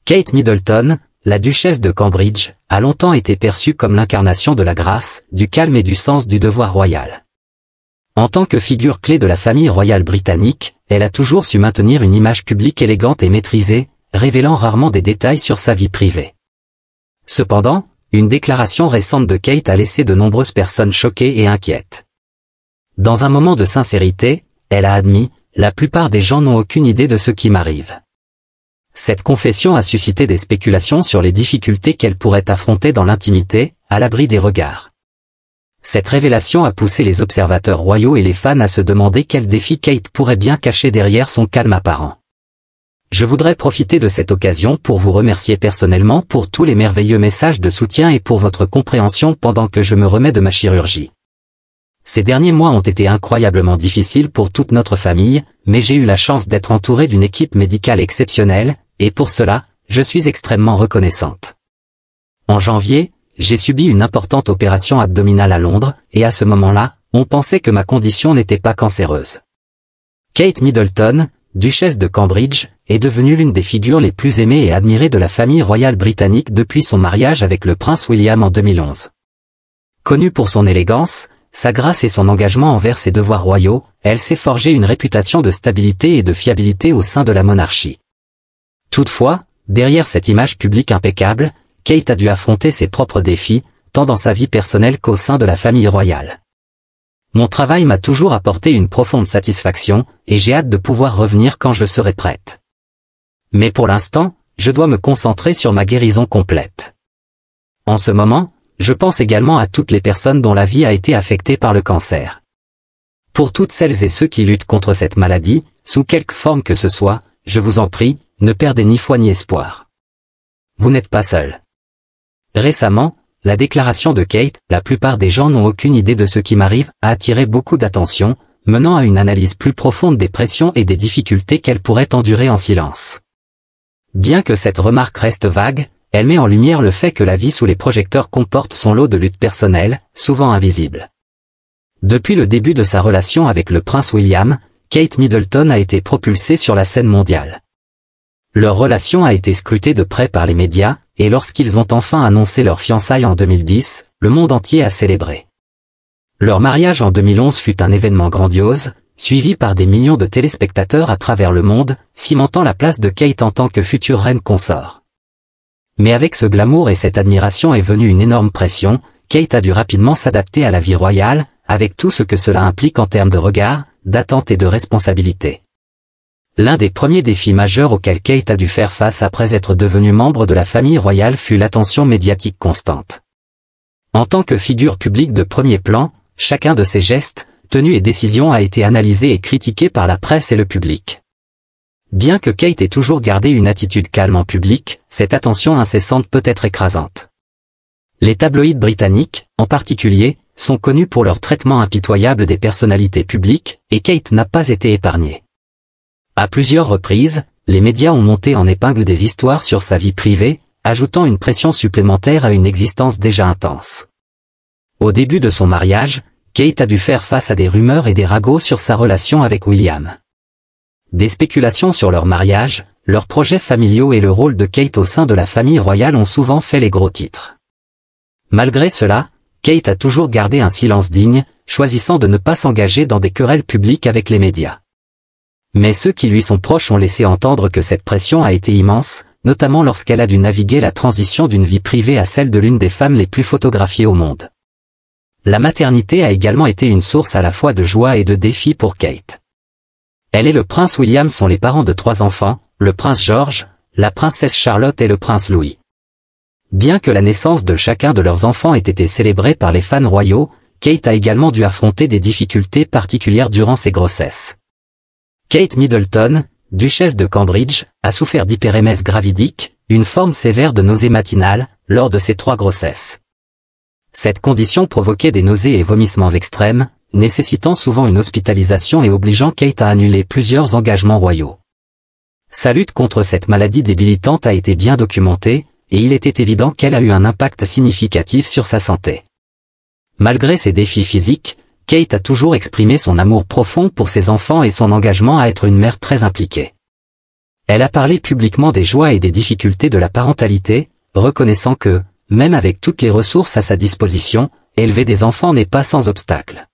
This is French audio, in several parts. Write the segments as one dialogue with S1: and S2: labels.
S1: Kate Middleton, la duchesse de Cambridge, a longtemps été perçue comme l'incarnation de la grâce, du calme et du sens du devoir royal. En tant que figure clé de la famille royale britannique, elle a toujours su maintenir une image publique élégante et maîtrisée, révélant rarement des détails sur sa vie privée. Cependant, une déclaration récente de Kate a laissé de nombreuses personnes choquées et inquiètes. Dans un moment de sincérité, elle a admis « La plupart des gens n'ont aucune idée de ce qui m'arrive ». Cette confession a suscité des spéculations sur les difficultés qu'elle pourrait affronter dans l'intimité, à l'abri des regards. Cette révélation a poussé les observateurs royaux et les fans à se demander quels défis Kate pourrait bien cacher derrière son calme apparent. Je voudrais profiter de cette occasion pour vous remercier personnellement pour tous les merveilleux messages de soutien et pour votre compréhension pendant que je me remets de ma chirurgie. Ces derniers mois ont été incroyablement difficiles pour toute notre famille, mais j'ai eu la chance d'être entouré d'une équipe médicale exceptionnelle, et pour cela, je suis extrêmement reconnaissante. En janvier, j'ai subi une importante opération abdominale à Londres, et à ce moment-là, on pensait que ma condition n'était pas cancéreuse. Kate Middleton, duchesse de Cambridge, est devenue l'une des figures les plus aimées et admirées de la famille royale britannique depuis son mariage avec le prince William en 2011. Connue pour son élégance, sa grâce et son engagement envers ses devoirs royaux, elle s'est forgé une réputation de stabilité et de fiabilité au sein de la monarchie. Toutefois, derrière cette image publique impeccable, Kate a dû affronter ses propres défis, tant dans sa vie personnelle qu'au sein de la famille royale. Mon travail m'a toujours apporté une profonde satisfaction, et j'ai hâte de pouvoir revenir quand je serai prête. Mais pour l'instant, je dois me concentrer sur ma guérison complète. En ce moment, je pense également à toutes les personnes dont la vie a été affectée par le cancer. Pour toutes celles et ceux qui luttent contre cette maladie, sous quelque forme que ce soit, je vous en prie, ne perdez ni foi ni espoir. Vous n'êtes pas seul. Récemment, la déclaration de Kate « La plupart des gens n'ont aucune idée de ce qui m'arrive » a attiré beaucoup d'attention, menant à une analyse plus profonde des pressions et des difficultés qu'elle pourrait endurer en silence. Bien que cette remarque reste vague, elle met en lumière le fait que la vie sous les projecteurs comporte son lot de luttes personnelles, souvent invisibles. Depuis le début de sa relation avec le prince William, Kate Middleton a été propulsée sur la scène mondiale. Leur relation a été scrutée de près par les médias, et lorsqu'ils ont enfin annoncé leur fiançailles en 2010, le monde entier a célébré. Leur mariage en 2011 fut un événement grandiose, suivi par des millions de téléspectateurs à travers le monde, cimentant la place de Kate en tant que future reine consort. Mais avec ce glamour et cette admiration est venue une énorme pression, Kate a dû rapidement s'adapter à la vie royale, avec tout ce que cela implique en termes de regard, d'attente et de responsabilité. L'un des premiers défis majeurs auxquels Kate a dû faire face après être devenue membre de la famille royale fut l'attention médiatique constante. En tant que figure publique de premier plan, chacun de ses gestes, tenues et décisions a été analysé et critiqué par la presse et le public. Bien que Kate ait toujours gardé une attitude calme en public, cette attention incessante peut être écrasante. Les tabloïds britanniques, en particulier, sont connus pour leur traitement impitoyable des personnalités publiques, et Kate n'a pas été épargnée. À plusieurs reprises, les médias ont monté en épingle des histoires sur sa vie privée, ajoutant une pression supplémentaire à une existence déjà intense. Au début de son mariage, Kate a dû faire face à des rumeurs et des ragots sur sa relation avec William. Des spéculations sur leur mariage, leurs projets familiaux et le rôle de Kate au sein de la famille royale ont souvent fait les gros titres. Malgré cela, Kate a toujours gardé un silence digne, choisissant de ne pas s'engager dans des querelles publiques avec les médias. Mais ceux qui lui sont proches ont laissé entendre que cette pression a été immense, notamment lorsqu'elle a dû naviguer la transition d'une vie privée à celle de l'une des femmes les plus photographiées au monde. La maternité a également été une source à la fois de joie et de défi pour Kate. Elle et le prince William sont les parents de 3 enfants, le prince George, la princesse Charlotte et le prince Louis. Bien que la naissance de chacun de leurs enfants ait été célébrée par les fans royaux, Kate a également dû affronter des difficultés particulières durant ses grossesses. Kate Middleton, duchesse de Cambridge, a souffert d'hyperémèse gravidique, une forme sévère de nausée matinale, lors de ses 3 grossesses. Cette condition provoquait des nausées et vomissements extrêmes, nécessitant souvent une hospitalisation et obligeant Kate à annuler plusieurs engagements royaux. Sa lutte contre cette maladie débilitante a été bien documentée, et il était évident qu'elle a eu un impact significatif sur sa santé. Malgré ses défis physiques, Kate a toujours exprimé son amour profond pour ses enfants et son engagement à être une mère très impliquée. Elle a parlé publiquement des joies et des difficultés de la parentalité, reconnaissant que, même avec toutes les ressources à sa disposition, élever des enfants n'est pas sans obstacle.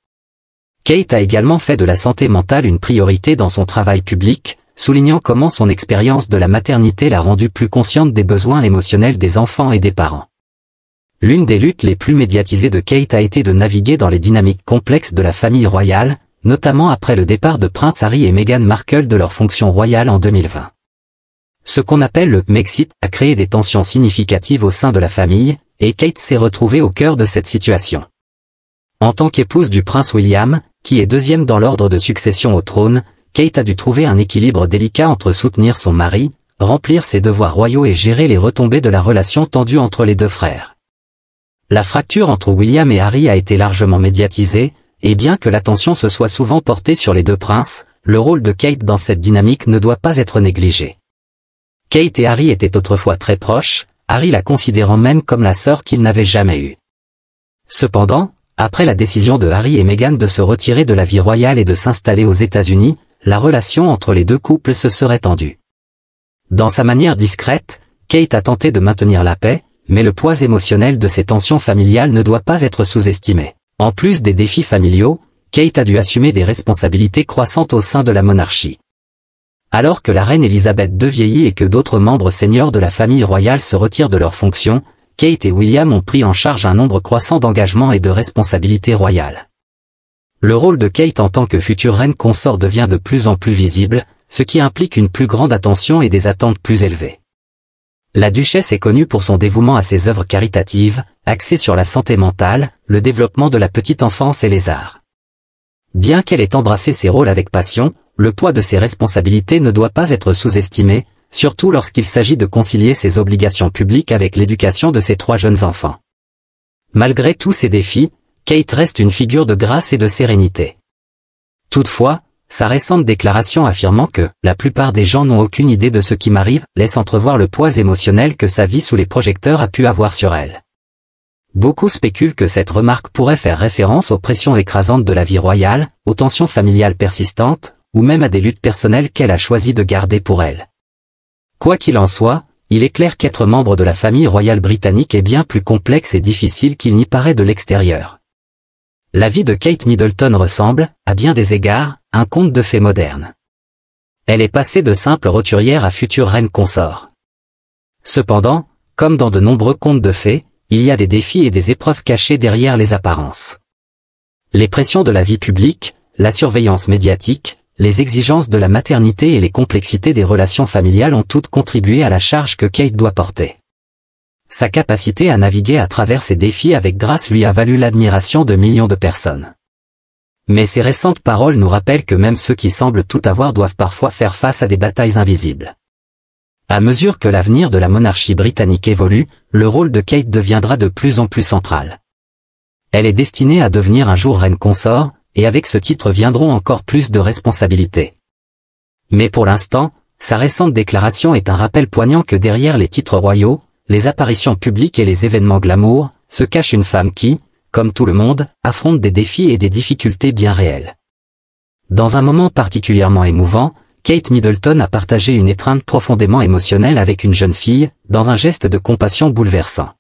S1: Kate a également fait de la santé mentale une priorité dans son travail public, soulignant comment son expérience de la maternité l'a rendue plus consciente des besoins émotionnels des enfants et des parents. L'une des luttes les plus médiatisées de Kate a été de naviguer dans les dynamiques complexes de la famille royale, notamment après le départ de Prince Harry et Meghan Markle de leur fonction royale en 2020. Ce qu'on appelle le Mexit a créé des tensions significatives au sein de la famille, et Kate s'est retrouvée au cœur de cette situation. En tant qu'épouse du prince William, qui est deuxième dans l'ordre de succession au trône, Kate a dû trouver un équilibre délicat entre soutenir son mari, remplir ses devoirs royaux et gérer les retombées de la relation tendue entre les deux frères. La fracture entre William et Harry a été largement médiatisée, et bien que l'attention se soit souvent portée sur les deux princes, le rôle de Kate dans cette dynamique ne doit pas être négligé. Kate et Harry étaient autrefois très proches, Harry la considérant même comme la sœur qu'il n'avait jamais eue. Cependant, après la décision de Harry et Meghan de se retirer de la vie royale et de s'installer aux États-Unis, la relation entre les deux couples se serait tendue. Dans sa manière discrète, Kate a tenté de maintenir la paix, mais le poids émotionnel de ces tensions familiales ne doit pas être sous-estimé. En plus des défis familiaux, Kate a dû assumer des responsabilités croissantes au sein de la monarchie. Alors que la reine Elisabeth II vieillit et que d'autres membres seniors de la famille royale se retirent de leurs fonctions, Kate et William ont pris en charge un nombre croissant d'engagements et de responsabilités royales. Le rôle de Kate en tant que future reine consort devient de plus en plus visible, ce qui implique une plus grande attention et des attentes plus élevées. La duchesse est connue pour son dévouement à ses œuvres caritatives, axées sur la santé mentale, le développement de la petite enfance et les arts. Bien qu'elle ait embrassé ses rôles avec passion, le poids de ses responsabilités ne doit pas être sous-estimé, surtout lorsqu'il s'agit de concilier ses obligations publiques avec l'éducation de ses 3 jeunes enfants. Malgré tous ces défis, Kate reste une figure de grâce et de sérénité. Toutefois, sa récente déclaration affirmant que « la plupart des gens n'ont aucune idée de ce qui m'arrive » laisse entrevoir le poids émotionnel que sa vie sous les projecteurs a pu avoir sur elle. Beaucoup spéculent que cette remarque pourrait faire référence aux pressions écrasantes de la vie royale, aux tensions familiales persistantes, ou même à des luttes personnelles qu'elle a choisi de garder pour elle. Quoi qu'il en soit, il est clair qu'être membre de la famille royale britannique est bien plus complexe et difficile qu'il n'y paraît de l'extérieur. La vie de Kate Middleton ressemble, à bien des égards, à un conte de fées moderne. Elle est passée de simple roturière à future reine consort. Cependant, comme dans de nombreux contes de fées, il y a des défis et des épreuves cachées derrière les apparences. Les pressions de la vie publique, la surveillance médiatique, les exigences de la maternité et les complexités des relations familiales ont toutes contribué à la charge que Kate doit porter. Sa capacité à naviguer à travers ces défis avec grâce lui a valu l'admiration de millions de personnes. Mais ces récentes paroles nous rappellent que même ceux qui semblent tout avoir doivent parfois faire face à des batailles invisibles. À mesure que l'avenir de la monarchie britannique évolue, le rôle de Kate deviendra de plus en plus central. Elle est destinée à devenir un jour reine consort, et avec ce titre viendront encore plus de responsabilités. Mais pour l'instant, sa récente déclaration est un rappel poignant que derrière les titres royaux, les apparitions publiques et les événements glamour, se cache une femme qui, comme tout le monde, affronte des défis et des difficultés bien réelles. Dans un moment particulièrement émouvant, Kate Middleton a partagé une étreinte profondément émotionnelle avec une jeune fille, dans un geste de compassion bouleversant.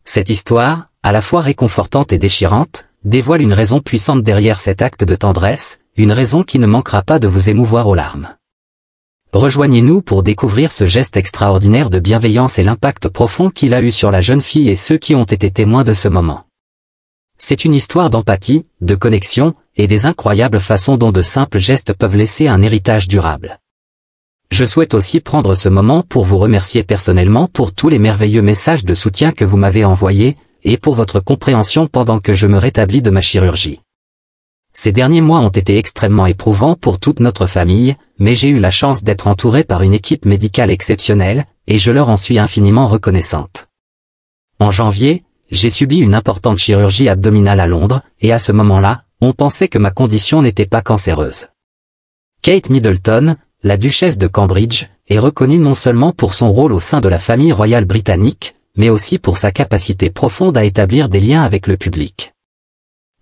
S1: Cette histoire, à la fois réconfortante et déchirante, dévoile une raison puissante derrière cet acte de tendresse, une raison qui ne manquera pas de vous émouvoir aux larmes. Rejoignez-nous pour découvrir ce geste extraordinaire de bienveillance et l'impact profond qu'il a eu sur la jeune fille et ceux qui ont été témoins de ce moment. C'est une histoire d'empathie, de connexion, et des incroyables façons dont de simples gestes peuvent laisser un héritage durable. Je souhaite aussi prendre ce moment pour vous remercier personnellement pour tous les merveilleux messages de soutien que vous m'avez envoyés, et pour votre compréhension pendant que je me rétablis de ma chirurgie. Ces derniers mois ont été extrêmement éprouvants pour toute notre famille, mais j'ai eu la chance d'être entouré par une équipe médicale exceptionnelle, et je leur en suis infiniment reconnaissante. En janvier, j'ai subi une importante chirurgie abdominale à Londres, et à ce moment-là, on pensait que ma condition n'était pas cancéreuse. Kate Middleton, la duchesse de Cambridge, est reconnue non seulement pour son rôle au sein de la famille royale britannique, mais aussi pour sa capacité profonde à établir des liens avec le public.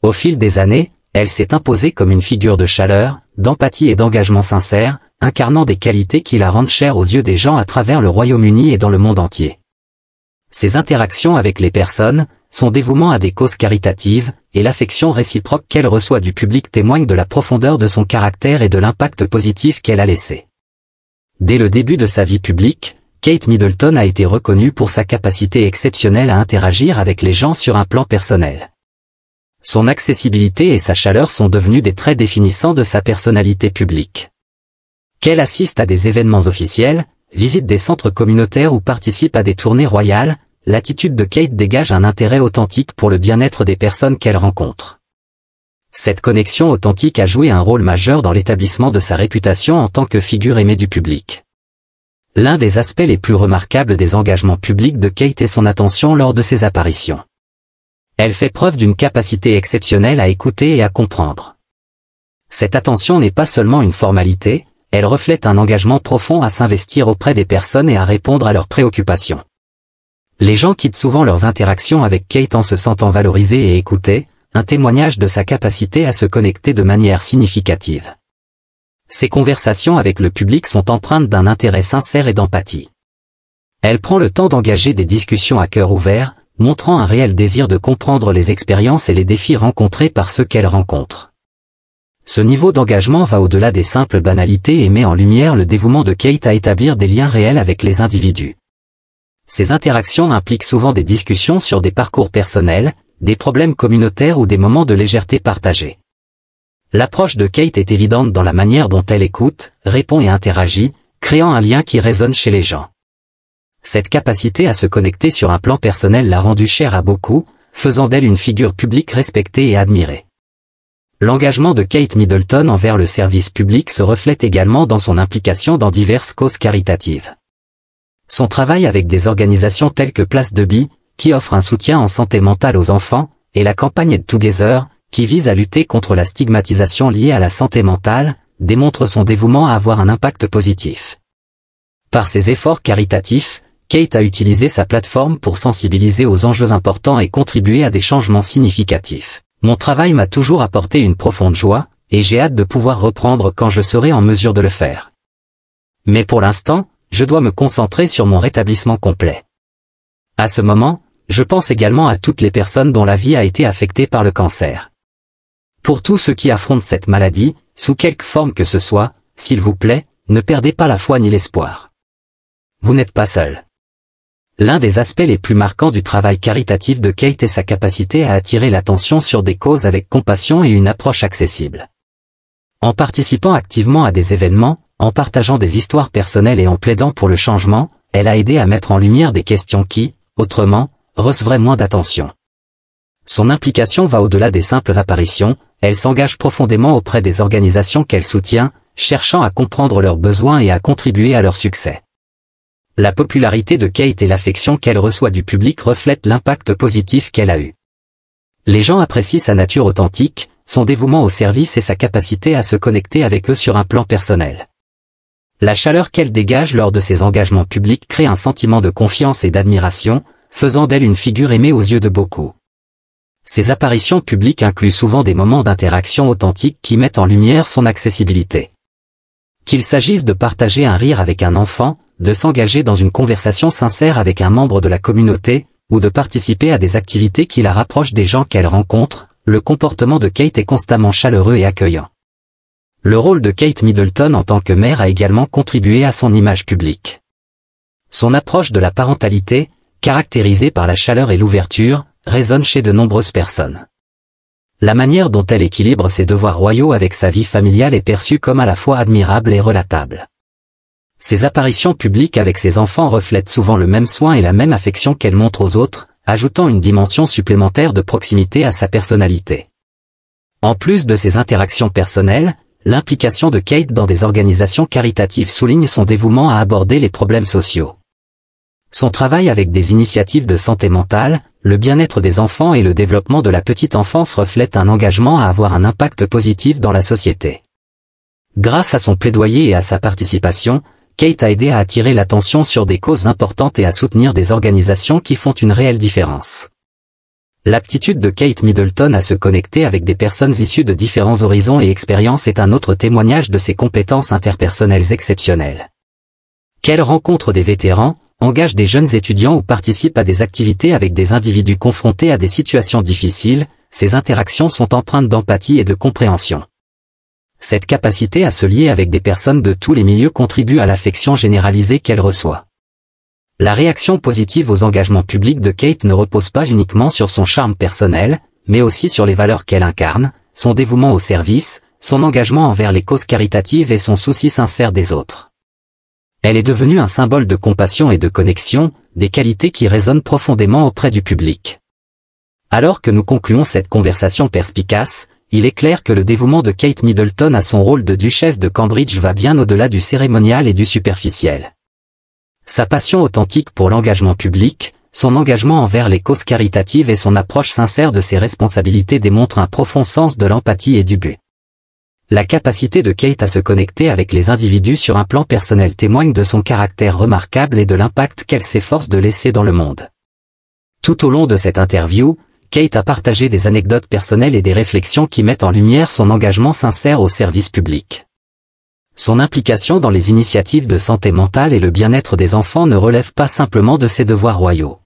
S1: Au fil des années, Elle s'est imposée comme une figure de chaleur, d'empathie et d'engagement sincère, incarnant des qualités qui la rendent chère aux yeux des gens à travers le Royaume-Uni et dans le monde entier. Ses interactions avec les personnes, son dévouement à des causes caritatives, et l'affection réciproque qu'elle reçoit du public témoignent de la profondeur de son caractère et de l'impact positif qu'elle a laissé. Dès le début de sa vie publique, Kate Middleton a été reconnue pour sa capacité exceptionnelle à interagir avec les gens sur un plan personnel. Son accessibilité et sa chaleur sont devenus des traits définissants de sa personnalité publique. Qu'elle assiste à des événements officiels, visite des centres communautaires ou participe à des tournées royales, l'attitude de Kate dégage un intérêt authentique pour le bien-être des personnes qu'elle rencontre. Cette connexion authentique a joué un rôle majeur dans l'établissement de sa réputation en tant que figure aimée du public. L'un des aspects les plus remarquables des engagements publics de Kate est son attention lors de ses apparitions. Elle fait preuve d'une capacité exceptionnelle à écouter et à comprendre. Cette attention n'est pas seulement une formalité, elle reflète un engagement profond à s'investir auprès des personnes et à répondre à leurs préoccupations. Les gens quittent souvent leurs interactions avec Kate en se sentant valorisés et écoutés, un témoignage de sa capacité à se connecter de manière significative. Ses conversations avec le public sont empreintes d'un intérêt sincère et d'empathie. Elle prend le temps d'engager des discussions à cœur ouvert, montrant un réel désir de comprendre les expériences et les défis rencontrés par ceux qu'elle rencontre. Ce niveau d'engagement va au-delà des simples banalités et met en lumière le dévouement de Kate à établir des liens réels avec les individus. Ces interactions impliquent souvent des discussions sur des parcours personnels, des problèmes communautaires ou des moments de légèreté partagés. L'approche de Kate est évidente dans la manière dont elle écoute, répond et interagit, créant un lien qui résonne chez les gens. Cette capacité à se connecter sur un plan personnel l'a rendue chère à beaucoup, faisant d'elle une figure publique respectée et admirée. L'engagement de Kate Middleton envers le service public se reflète également dans son implication dans diverses causes caritatives. Son travail avec des organisations telles que Place de Bee, qui offre un soutien en santé mentale aux enfants, et la campagne Aid Together, qui vise à lutter contre la stigmatisation liée à la santé mentale, démontre son dévouement à avoir un impact positif. Par ses efforts caritatifs, Kate a utilisé sa plateforme pour sensibiliser aux enjeux importants et contribuer à des changements significatifs. Mon travail m'a toujours apporté une profonde joie, et j'ai hâte de pouvoir reprendre quand je serai en mesure de le faire. Mais pour l'instant, je dois me concentrer sur mon rétablissement complet. À ce moment, je pense également à toutes les personnes dont la vie a été affectée par le cancer. Pour tous ceux qui affrontent cette maladie, sous quelque forme que ce soit, s'il vous plaît, ne perdez pas la foi ni l'espoir. Vous n'êtes pas seul. L'un des aspects les plus marquants du travail caritatif de Kate est sa capacité à attirer l'attention sur des causes avec compassion et une approche accessible. En participant activement à des événements, en partageant des histoires personnelles et en plaidant pour le changement, elle a aidé à mettre en lumière des questions qui, autrement, recevraient moins d'attention. Son implication va au-delà des simples apparitions, elle s'engage profondément auprès des organisations qu'elle soutient, cherchant à comprendre leurs besoins et à contribuer à leur succès. La popularité de Kate et l'affection qu'elle reçoit du public reflètent l'impact positif qu'elle a eu. Les gens apprécient sa nature authentique, son dévouement au service et sa capacité à se connecter avec eux sur un plan personnel. La chaleur qu'elle dégage lors de ses engagements publics crée un sentiment de confiance et d'admiration, faisant d'elle une figure aimée aux yeux de beaucoup. Ses apparitions publiques incluent souvent des moments d'interaction authentique qui mettent en lumière son accessibilité. Qu'il s'agisse de partager un rire avec un enfant, de s'engager dans une conversation sincère avec un membre de la communauté, ou de participer à des activités qui la rapprochent des gens qu'elle rencontre, le comportement de Kate est constamment chaleureux et accueillant. Le rôle de Kate Middleton en tant que mère a également contribué à son image publique. Son approche de la parentalité, caractérisée par la chaleur et l'ouverture, résonne chez de nombreuses personnes. La manière dont elle équilibre ses devoirs royaux avec sa vie familiale est perçue comme à la fois admirable et relatable. Ses apparitions publiques avec ses enfants reflètent souvent le même soin et la même affection qu'elle montre aux autres, ajoutant une dimension supplémentaire de proximité à sa personnalité. En plus de ses interactions personnelles, l'implication de Kate dans des organisations caritatives souligne son dévouement à aborder les problèmes sociaux. Son travail avec des initiatives de santé mentale, le bien-être des enfants et le développement de la petite enfance reflètent un engagement à avoir un impact positif dans la société. Grâce à son plaidoyer et à sa participation, Kate a aidé à attirer l'attention sur des causes importantes et à soutenir des organisations qui font une réelle différence. L'aptitude de Kate Middleton à se connecter avec des personnes issues de différents horizons et expériences est un autre témoignage de ses compétences interpersonnelles exceptionnelles. Qu'elle rencontre des vétérans, engage des jeunes étudiants ou participe à des activités avec des individus confrontés à des situations difficiles, ses interactions sont empreintes d'empathie et de compréhension. Cette capacité à se lier avec des personnes de tous les milieux contribue à l'affection généralisée qu'elle reçoit. La réaction positive aux engagements publics de Kate ne repose pas uniquement sur son charme personnel, mais aussi sur les valeurs qu'elle incarne, son dévouement au service, son engagement envers les causes caritatives et son souci sincère des autres. Elle est devenue un symbole de compassion et de connexion, des qualités qui résonnent profondément auprès du public. Alors que nous concluons cette conversation perspicace, il est clair que le dévouement de Kate Middleton à son rôle de duchesse de Cambridge va bien au-delà du cérémonial et du superficiel. Sa passion authentique pour l'engagement public, son engagement envers les causes caritatives et son approche sincère de ses responsabilités démontrent un profond sens de l'empathie et du but. La capacité de Kate à se connecter avec les individus sur un plan personnel témoigne de son caractère remarquable et de l'impact qu'elle s'efforce de laisser dans le monde. Tout au long de cette interview, Kate a partagé des anecdotes personnelles et des réflexions qui mettent en lumière son engagement sincère au service public. Son implication dans les initiatives de santé mentale et le bien-être des enfants ne relève pas simplement de ses devoirs royaux.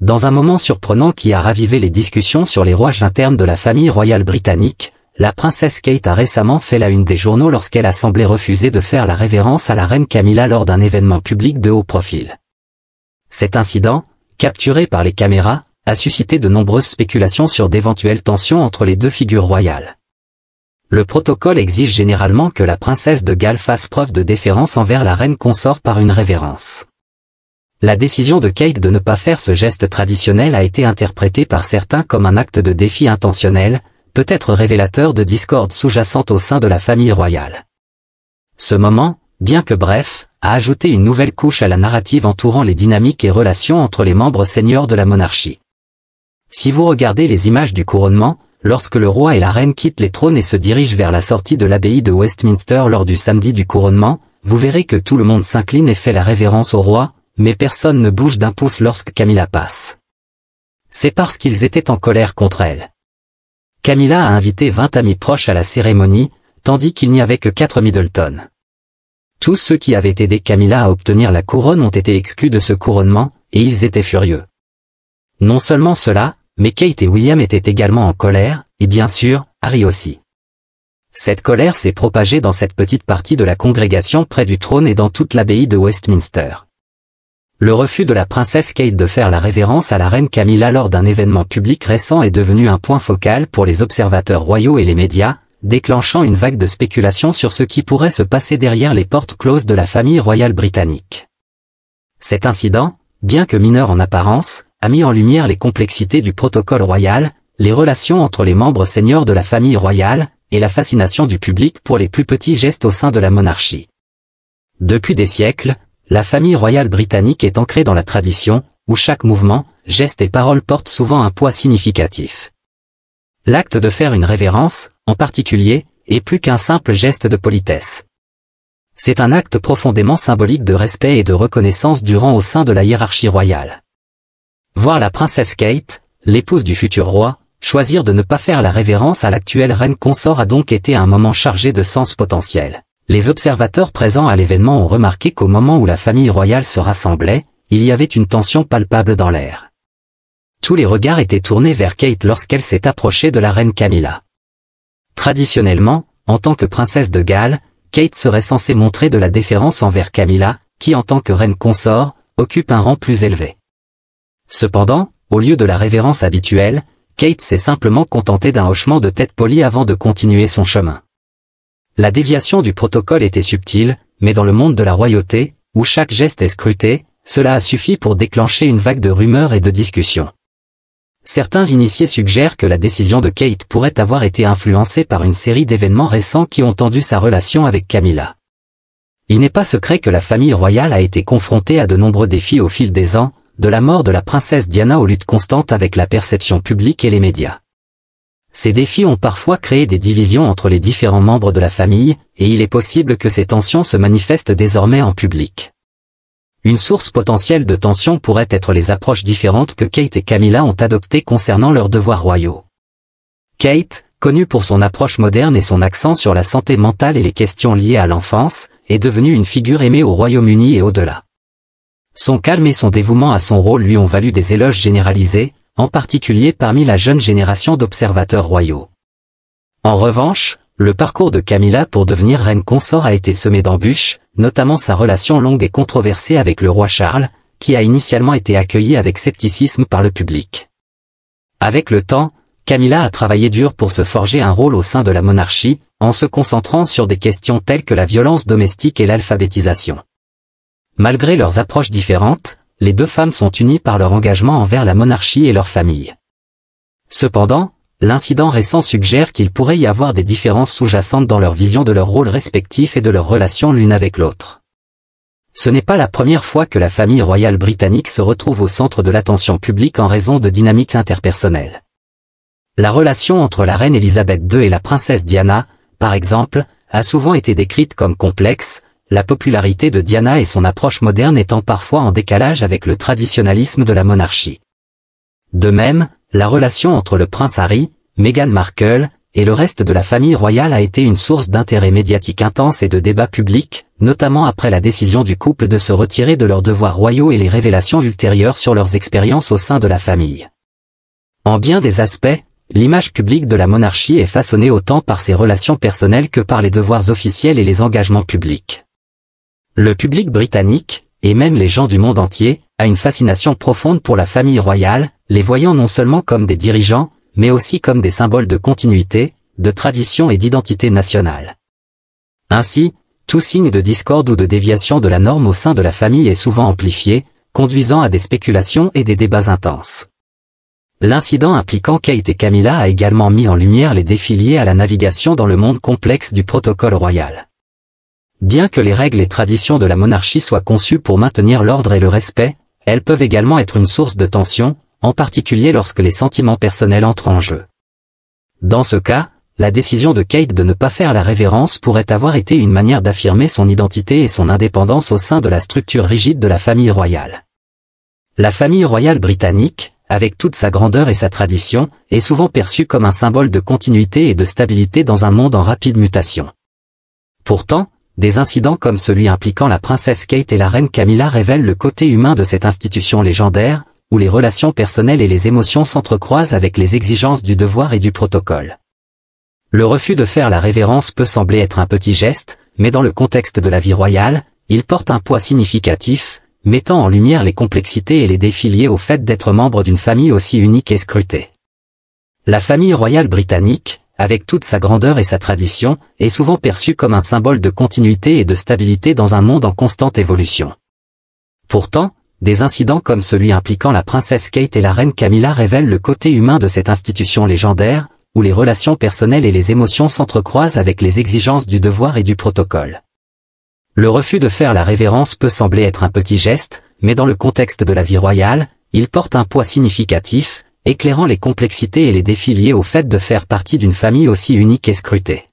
S1: Dans un moment surprenant qui a ravivé les discussions sur les rouages internes de la famille royale britannique, la princesse Kate a récemment fait la une des journaux lorsqu'elle a semblé refuser de faire la révérence à la reine Camilla lors d'un événement public de haut profil. Cet incident, capturé par les caméras, a suscité de nombreuses spéculations sur d'éventuelles tensions entre les deux figures royales. Le protocole exige généralement que la princesse de Galles fasse preuve de déférence envers la reine consort par une révérence. La décision de Kate de ne pas faire ce geste traditionnel a été interprétée par certains comme un acte de défi intentionnel, peut-être révélateur de discorde sous-jacente au sein de la famille royale. Ce moment, bien que bref, a ajouté une nouvelle couche à la narrative entourant les dynamiques et relations entre les membres seniors de la monarchie. Si vous regardez les images du couronnement, lorsque le roi et la reine quittent les trônes et se dirigent vers la sortie de l'abbaye de Westminster lors du samedi du couronnement, vous verrez que tout le monde s'incline et fait la révérence au roi, mais personne ne bouge d'un pouce lorsque Camilla passe. C'est parce qu'ils étaient en colère contre elle. Camilla a invité 20 amis proches à la cérémonie, tandis qu'il n'y avait que 4 Middleton. Tous ceux qui avaient aidé Camilla à obtenir la couronne ont été exclus de ce couronnement, et ils étaient furieux. Non seulement cela, mais Kate et William étaient également en colère, et bien sûr, Harry aussi. Cette colère s'est propagée dans cette petite partie de la congrégation près du trône et dans toute l'abbaye de Westminster. Le refus de la princesse Kate de faire la révérence à la reine Camilla lors d'un événement public récent est devenu un point focal pour les observateurs royaux et les médias, déclenchant une vague de spéculation sur ce qui pourrait se passer derrière les portes closes de la famille royale britannique. Cet incident, bien que mineur en apparence, a mis en lumière les complexités du protocole royal, les relations entre les membres seniors de la famille royale, et la fascination du public pour les plus petits gestes au sein de la monarchie. Depuis des siècles, la famille royale britannique est ancrée dans la tradition, où chaque mouvement, geste et parole portent souvent un poids significatif. L'acte de faire une révérence, en particulier, est plus qu'un simple geste de politesse. C'est un acte profondément symbolique de respect et de reconnaissance du rang au sein de la hiérarchie royale. Voir la princesse Kate, l'épouse du futur roi, choisir de ne pas faire la révérence à l'actuelle reine consort a donc été un moment chargé de sens potentiel. Les observateurs présents à l'événement ont remarqué qu'au moment où la famille royale se rassemblait, il y avait une tension palpable dans l'air. Tous les regards étaient tournés vers Kate lorsqu'elle s'est approchée de la reine Camilla. Traditionnellement, en tant que princesse de Galles, Kate serait censée montrer de la déférence envers Camilla, qui en tant que reine consort, occupe un rang plus élevé. Cependant, au lieu de la révérence habituelle, Kate s'est simplement contentée d'un hochement de tête poli avant de continuer son chemin. La déviation du protocole était subtile, mais dans le monde de la royauté, où chaque geste est scruté, cela a suffi pour déclencher une vague de rumeurs et de discussions. Certains initiés suggèrent que la décision de Kate pourrait avoir été influencée par une série d'événements récents qui ont tendu sa relation avec Camilla. Il n'est pas secret que la famille royale a été confrontée à de nombreux défis au fil des ans, de la mort de la princesse Diana aux luttes constantes avec la perception publique et les médias. Ces défis ont parfois créé des divisions entre les différents membres de la famille, et il est possible que ces tensions se manifestent désormais en public. Une source potentielle de tension pourrait être les approches différentes que Kate et Camilla ont adoptées concernant leurs devoirs royaux. Kate, connue pour son approche moderne et son accent sur la santé mentale et les questions liées à l'enfance, est devenue une figure aimée au Royaume-Uni et au-delà. Son calme et son dévouement à son rôle lui ont valu des éloges généralisés, en particulier parmi la jeune génération d'observateurs royaux. En revanche, le parcours de Camilla pour devenir reine consort a été semé d'embûches, notamment sa relation longue et controversée avec le roi Charles, qui a initialement été accueillie avec scepticisme par le public. Avec le temps, Camilla a travaillé dur pour se forger un rôle au sein de la monarchie, en se concentrant sur des questions telles que la violence domestique et l'alphabétisation. Malgré leurs approches différentes, les deux femmes sont unies par leur engagement envers la monarchie et leur famille. Cependant, l'incident récent suggère qu'il pourrait y avoir des différences sous-jacentes dans leur vision de leurs rôles respectifs et de leur relation l'une avec l'autre. Ce n'est pas la première fois que la famille royale britannique se retrouve au centre de l'attention publique en raison de dynamiques interpersonnelles. La relation entre la reine Elisabeth II et la princesse Diana, par exemple, a souvent été décrite comme complexe, la popularité de Diana et son approche moderne étant parfois en décalage avec le traditionnalisme de la monarchie. De même, la relation entre le prince Harry, Meghan Markle, et le reste de la famille royale a été une source d'intérêt médiatique intense et de débats publics, notamment après la décision du couple de se retirer de leurs devoirs royaux et les révélations ultérieures sur leurs expériences au sein de la famille. En bien des aspects, l'image publique de la monarchie est façonnée autant par ses relations personnelles que par les devoirs officiels et les engagements publics. Le public britannique, et même les gens du monde entier, a une fascination profonde pour la famille royale, les voyant non seulement comme des dirigeants, mais aussi comme des symboles de continuité, de tradition et d'identité nationale. Ainsi, tout signe de discorde ou de déviation de la norme au sein de la famille est souvent amplifié, conduisant à des spéculations et des débats intenses. L'incident impliquant Kate et Camilla a également mis en lumière les défis liés à la navigation dans le monde complexe du protocole royal. Bien que les règles et traditions de la monarchie soient conçues pour maintenir l'ordre et le respect, elles peuvent également être une source de tension, en particulier lorsque les sentiments personnels entrent en jeu. Dans ce cas, la décision de Kate de ne pas faire la révérence pourrait avoir été une manière d'affirmer son identité et son indépendance au sein de la structure rigide de la famille royale. La famille royale britannique, avec toute sa grandeur et sa tradition, est souvent perçue comme un symbole de continuité et de stabilité dans un monde en rapide mutation. Pourtant, des incidents comme celui impliquant la princesse Kate et la reine Camilla révèlent le côté humain de cette institution légendaire, où les relations personnelles et les émotions s'entrecroisent avec les exigences du devoir et du protocole. Le refus de faire la révérence peut sembler être un petit geste, mais dans le contexte de la vie royale, il porte un poids significatif, mettant en lumière les complexités et les défis liés au fait d'être membre d'une famille aussi unique et scrutée. La famille royale britannique, avec toute sa grandeur et sa tradition, est souvent perçue comme un symbole de continuité et de stabilité dans un monde en constante évolution. Pourtant, des incidents comme celui impliquant la princesse Kate et la reine Camilla révèlent le côté humain de cette institution légendaire, où les relations personnelles et les émotions s'entrecroisent avec les exigences du devoir et du protocole. Le refus de faire la révérence peut sembler être un petit geste, mais dans le contexte de la vie royale, il porte un poids significatif, éclairant les complexités et les défis liés au fait de faire partie d'une famille aussi unique et scrutée.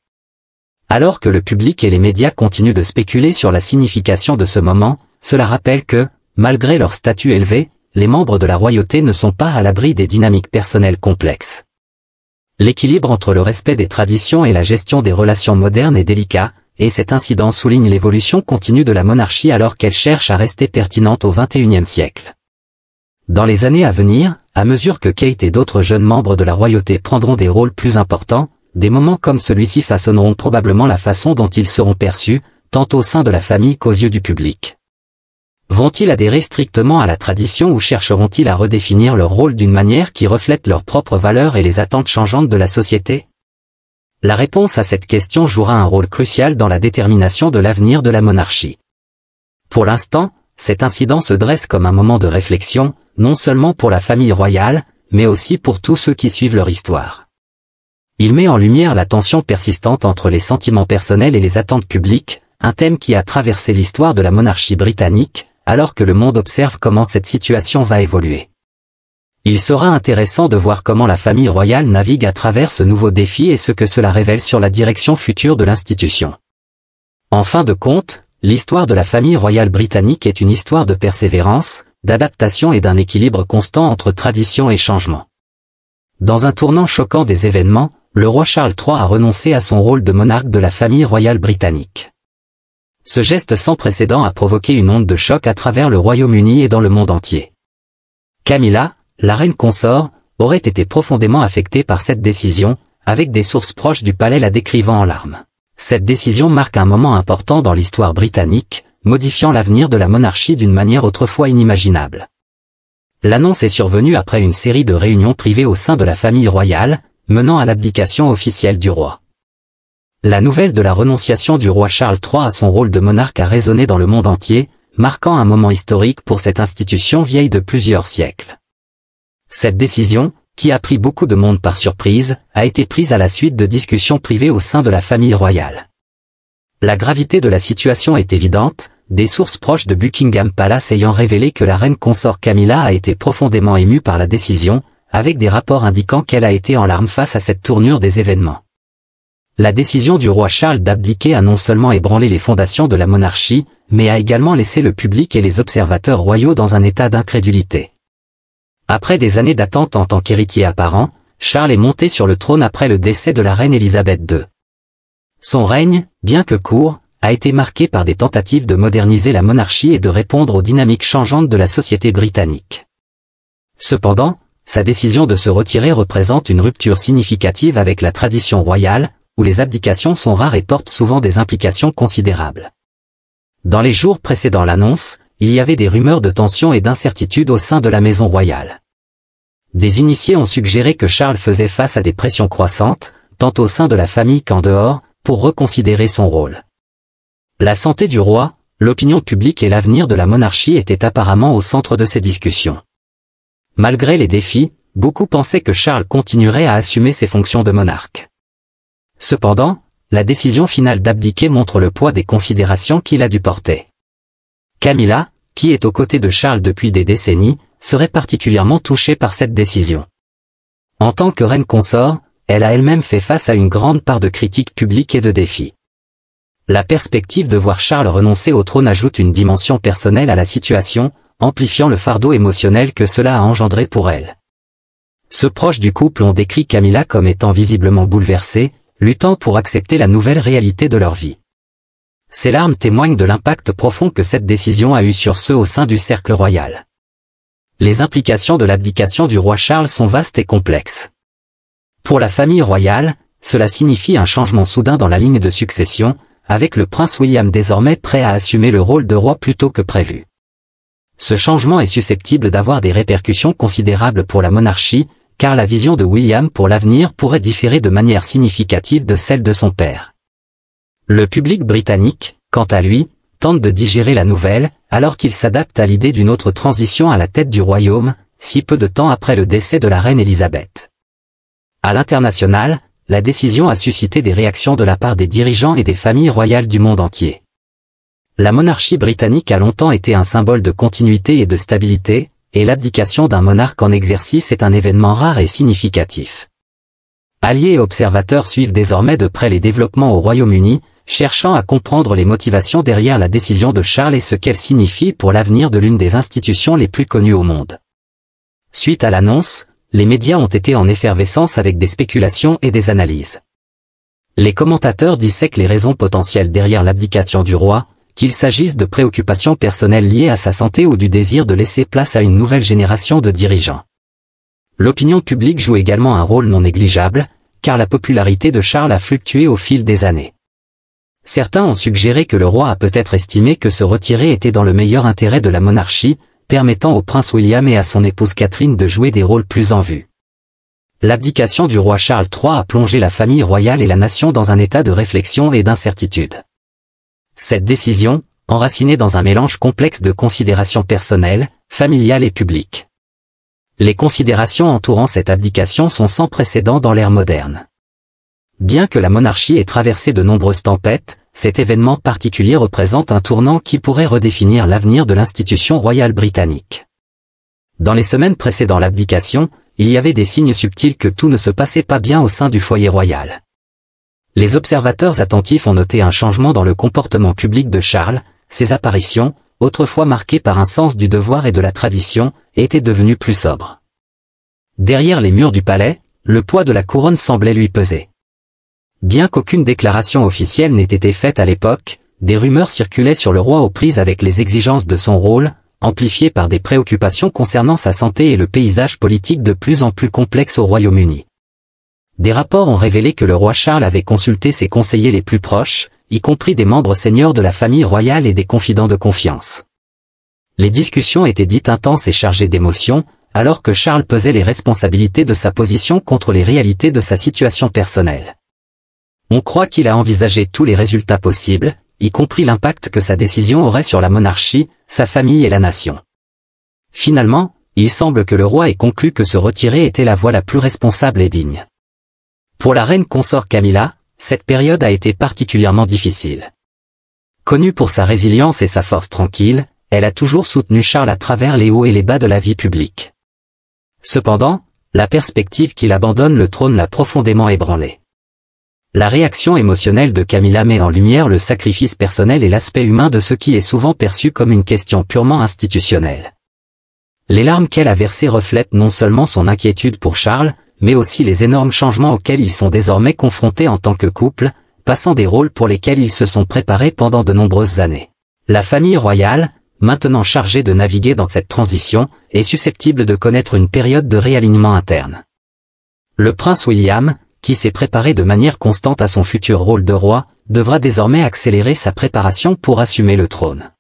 S1: Alors que le public et les médias continuent de spéculer sur la signification de ce moment, cela rappelle que, malgré leur statut élevé, les membres de la royauté ne sont pas à l'abri des dynamiques personnelles complexes. L'équilibre entre le respect des traditions et la gestion des relations modernes est délicat, et cet incident souligne l'évolution continue de la monarchie alors qu'elle cherche à rester pertinente au XXIe siècle. Dans les années à venir, à mesure que Kate et d'autres jeunes membres de la royauté prendront des rôles plus importants, des moments comme celui-ci façonneront probablement la façon dont ils seront perçus, tant au sein de la famille qu'aux yeux du public. Vont-ils adhérer strictement à la tradition ou chercheront-ils à redéfinir leur rôle d'une manière qui reflète leurs propres valeurs et les attentes changeantes de la société? La réponse à cette question jouera un rôle crucial dans la détermination de l'avenir de la monarchie. Pour l'instant, cet incident se dresse comme un moment de réflexion, non seulement pour la famille royale, mais aussi pour tous ceux qui suivent leur histoire. Il met en lumière la tension persistante entre les sentiments personnels et les attentes publiques, un thème qui a traversé l'histoire de la monarchie britannique, alors que le monde observe comment cette situation va évoluer. Il sera intéressant de voir comment la famille royale navigue à travers ce nouveau défi et ce que cela révèle sur la direction future de l'institution. En fin de compte, l'histoire de la famille royale britannique est une histoire de persévérance, d'adaptation et d'un équilibre constant entre tradition et changement. Dans un tournant choquant des événements, le roi Charles III a renoncé à son rôle de monarque de la famille royale britannique. Ce geste sans précédent a provoqué une onde de choc à travers le Royaume-Uni et dans le monde entier. Camilla, la reine consort, aurait été profondément affectée par cette décision, avec des sources proches du palais la décrivant en larmes. Cette décision marque un moment important dans l'histoire britannique, modifiant l'avenir de la monarchie d'une manière autrefois inimaginable. L'annonce est survenue après une série de réunions privées au sein de la famille royale, menant à l'abdication officielle du roi. La nouvelle de la renonciation du roi Charles III à son rôle de monarque a résonné dans le monde entier, marquant un moment historique pour cette institution vieille de plusieurs siècles. Cette décision, qui a pris beaucoup de monde par surprise, a été prise à la suite de discussions privées au sein de la famille royale. La gravité de la situation est évidente, des sources proches de Buckingham Palace ayant révélé que la reine consort Camilla a été profondément émue par la décision, avec des rapports indiquant qu'elle a été en larmes face à cette tournure des événements. La décision du roi Charles d'abdiquer a non seulement ébranlé les fondations de la monarchie, mais a également laissé le public et les observateurs royaux dans un état d'incrédulité. Après des années d'attente en tant qu'héritier apparent, Charles est monté sur le trône après le décès de la reine Élisabeth II. Son règne, bien que court, a été marqué par des tentatives de moderniser la monarchie et de répondre aux dynamiques changeantes de la société britannique. Cependant, sa décision de se retirer représente une rupture significative avec la tradition royale, où les abdications sont rares et portent souvent des implications considérables. Dans les jours précédant l'annonce, il y avait des rumeurs de tension et d'incertitude au sein de la maison royale. Des initiés ont suggéré que Charles faisait face à des pressions croissantes, tant au sein de la famille qu'en dehors, pour reconsidérer son rôle. La santé du roi, l'opinion publique et l'avenir de la monarchie étaient apparemment au centre de ces discussions. Malgré les défis, beaucoup pensaient que Charles continuerait à assumer ses fonctions de monarque. Cependant, la décision finale d'abdiquer montre le poids des considérations qu'il a dû porter. Camilla, qui est aux côtés de Charles depuis des décennies, serait particulièrement touchée par cette décision. En tant que reine consort, elle a elle-même fait face à une grande part de critiques publiques et de défis. La perspective de voir Charles renoncer au trône ajoute une dimension personnelle à la situation, amplifiant le fardeau émotionnel que cela a engendré pour elle. Ceux proches du couple ont décrit Camilla comme étant visiblement bouleversée, luttant pour accepter la nouvelle réalité de leur vie. Ces larmes témoignent de l'impact profond que cette décision a eu sur ceux au sein du cercle royal. Les implications de l'abdication du roi Charles sont vastes et complexes. Pour la famille royale, cela signifie un changement soudain dans la ligne de succession, avec le prince William désormais prêt à assumer le rôle de roi plus tôt que prévu. Ce changement est susceptible d'avoir des répercussions considérables pour la monarchie, car la vision de William pour l'avenir pourrait différer de manière significative de celle de son père. Le public britannique, quant à lui, tente de digérer la nouvelle, alors qu'il s'adapte à l'idée d'une autre transition à la tête du royaume, si peu de temps après le décès de la reine Élisabeth. À l'international, la décision a suscité des réactions de la part des dirigeants et des familles royales du monde entier. La monarchie britannique a longtemps été un symbole de continuité et de stabilité, et l'abdication d'un monarque en exercice est un événement rare et significatif. Alliés et observateurs suivent désormais de près les développements au Royaume-Uni, cherchant à comprendre les motivations derrière la décision de Charles et ce qu'elle signifie pour l'avenir de l'une des institutions les plus connues au monde. Suite à l'annonce, les médias ont été en effervescence avec des spéculations et des analyses. Les commentateurs dissèquent les raisons potentielles derrière l'abdication du roi, qu'il s'agisse de préoccupations personnelles liées à sa santé ou du désir de laisser place à une nouvelle génération de dirigeants. L'opinion publique joue également un rôle non négligeable, car la popularité de Charles a fluctué au fil des années. Certains ont suggéré que le roi a peut-être estimé que se retirer était dans le meilleur intérêt de la monarchie, permettant au prince William et à son épouse Catherine de jouer des rôles plus en vue. L'abdication du roi Charles III a plongé la famille royale et la nation dans un état de réflexion et d'incertitude. Cette décision, enracinée dans un mélange complexe de considérations personnelles, familiales et publiques. Les considérations entourant cette abdication sont sans précédent dans l'ère moderne. Bien que la monarchie ait traversé de nombreuses tempêtes, cet événement particulier représente un tournant qui pourrait redéfinir l'avenir de l'institution royale britannique. Dans les semaines précédant l'abdication, il y avait des signes subtils que tout ne se passait pas bien au sein du foyer royal. Les observateurs attentifs ont noté un changement dans le comportement public de Charles, ses apparitions, autrefois marquées par un sens du devoir et de la tradition, étaient devenues plus sobres. Derrière les murs du palais, le poids de la couronne semblait lui peser. Bien qu'aucune déclaration officielle n'ait été faite à l'époque, des rumeurs circulaient sur le roi aux prises avec les exigences de son rôle, amplifiées par des préoccupations concernant sa santé et le paysage politique de plus en plus complexe au Royaume-Uni. Des rapports ont révélé que le roi Charles avait consulté ses conseillers les plus proches, y compris des membres seniors de la famille royale et des confidents de confiance. Les discussions étaient dites intenses et chargées d'émotions, alors que Charles pesait les responsabilités de sa position contre les réalités de sa situation personnelle. On croit qu'il a envisagé tous les résultats possibles, y compris l'impact que sa décision aurait sur la monarchie, sa famille et la nation. Finalement, il semble que le roi ait conclu que se retirer était la voie la plus responsable et digne. Pour la reine consort Camilla, cette période a été particulièrement difficile. Connue pour sa résilience et sa force tranquille, elle a toujours soutenu Charles à travers les hauts et les bas de la vie publique. Cependant, la perspective qu'il abandonne le trône l'a profondément ébranlée. La réaction émotionnelle de Camilla met en lumière le sacrifice personnel et l'aspect humain de ce qui est souvent perçu comme une question purement institutionnelle. Les larmes qu'elle a versées reflètent non seulement son inquiétude pour Charles, mais aussi les énormes changements auxquels ils sont désormais confrontés en tant que couple, passant des rôles pour lesquels ils se sont préparés pendant de nombreuses années. La famille royale, maintenant chargée de naviguer dans cette transition, est susceptible de connaître une période de réalignement interne. Le prince William, qui s'est préparé de manière constante à son futur rôle de roi, devra désormais accélérer sa préparation pour assumer le trône.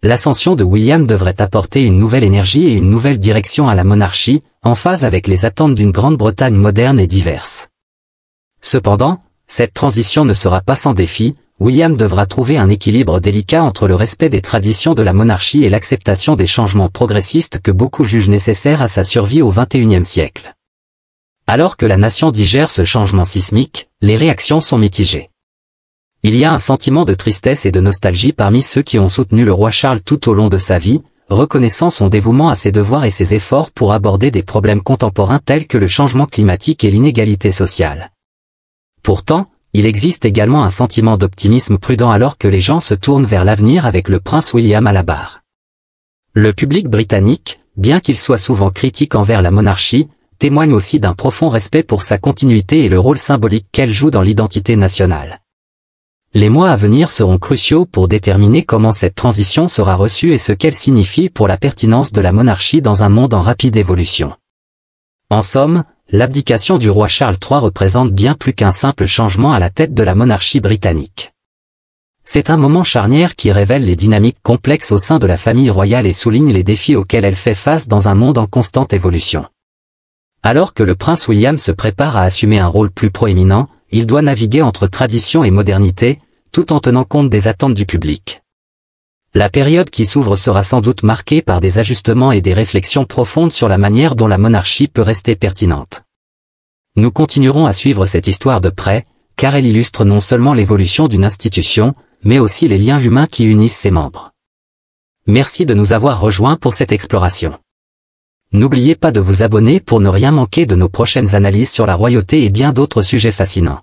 S1: L'ascension de William devrait apporter une nouvelle énergie et une nouvelle direction à la monarchie, en phase avec les attentes d'une Grande-Bretagne moderne et diverse. Cependant, cette transition ne sera pas sans défi. William devra trouver un équilibre délicat entre le respect des traditions de la monarchie et l'acceptation des changements progressistes que beaucoup jugent nécessaires à sa survie au XXIe siècle. Alors que la nation digère ce changement sismique, les réactions sont mitigées. Il y a un sentiment de tristesse et de nostalgie parmi ceux qui ont soutenu le roi Charles tout au long de sa vie, reconnaissant son dévouement à ses devoirs et ses efforts pour aborder des problèmes contemporains tels que le changement climatique et l'inégalité sociale. Pourtant, il existe également un sentiment d'optimisme prudent alors que les gens se tournent vers l'avenir avec le prince William à la barre. Le public britannique, bien qu'il soit souvent critique envers la monarchie, témoigne aussi d'un profond respect pour sa continuité et le rôle symbolique qu'elle joue dans l'identité nationale. Les mois à venir seront cruciaux pour déterminer comment cette transition sera reçue et ce qu'elle signifie pour la pertinence de la monarchie dans un monde en rapide évolution. En somme, l'abdication du roi Charles III représente bien plus qu'un simple changement à la tête de la monarchie britannique. C'est un moment charnière qui révèle les dynamiques complexes au sein de la famille royale et souligne les défis auxquels elle fait face dans un monde en constante évolution. Alors que le prince William se prépare à assumer un rôle plus proéminent, il doit naviguer entre tradition et modernité, tout en tenant compte des attentes du public. La période qui s'ouvre sera sans doute marquée par des ajustements et des réflexions profondes sur la manière dont la monarchie peut rester pertinente. Nous continuerons à suivre cette histoire de près, car elle illustre non seulement l'évolution d'une institution, mais aussi les liens humains qui unissent ses membres. Merci de nous avoir rejoints pour cette exploration. N'oubliez pas de vous abonner pour ne rien manquer de nos prochaines analyses sur la royauté et bien d'autres sujets fascinants.